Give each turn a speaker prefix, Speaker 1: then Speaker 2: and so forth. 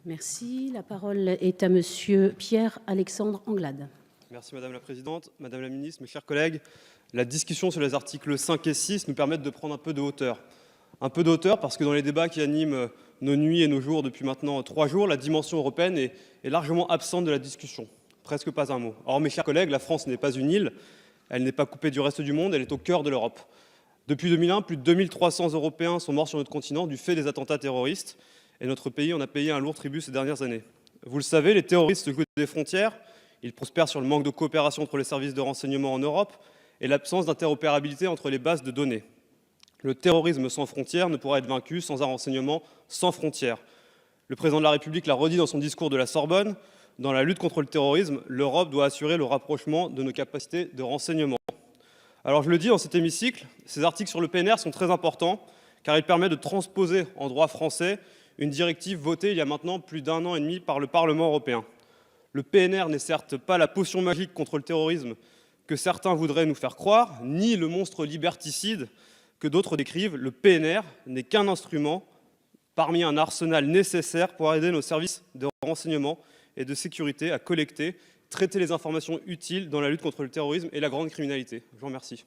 Speaker 1: Merci. La parole est à Monsieur Pierre-Alexandre Anglade.
Speaker 2: Merci Madame la Présidente, Madame la Ministre, mes chers collègues. La discussion sur les articles 5 et 6 nous permettent de prendre un peu de hauteur. Un peu de hauteur parce que dans les débats qui animent nos nuits et nos jours depuis maintenant 3 jours, la dimension européenne est largement absente de la discussion. Presque pas un mot. Or mes chers collègues, la France n'est pas une île, elle n'est pas coupée du reste du monde, elle est au cœur de l'Europe. Depuis 2001, plus de 2300 Européens sont morts sur notre continent du fait des attentats terroristes et notre pays en a payé un lourd tribut ces dernières années. Vous le savez, les terroristes jouent des frontières, ils prospèrent sur le manque de coopération entre les services de renseignement en Europe et l'absence d'interopérabilité entre les bases de données. Le terrorisme sans frontières ne pourra être vaincu sans un renseignement sans frontières. Le président de la République l'a redit dans son discours de la Sorbonne, dans la lutte contre le terrorisme, l'Europe doit assurer le rapprochement de nos capacités de renseignement. Alors je le dis dans cet hémicycle, ces articles sur le PNR sont très importants car ils permettent de transposer en droit français une directive votée il y a maintenant plus d'1 an et demi par le Parlement européen. Le PNR n'est certes pas la potion magique contre le terrorisme que certains voudraient nous faire croire, ni le monstre liberticide que d'autres décrivent. Le PNR n'est qu'un instrument parmi un arsenal nécessaire pour aider nos services de renseignement et de sécurité à collecter, traiter les informations utiles dans la lutte contre le terrorisme et la grande criminalité. Je vous remercie.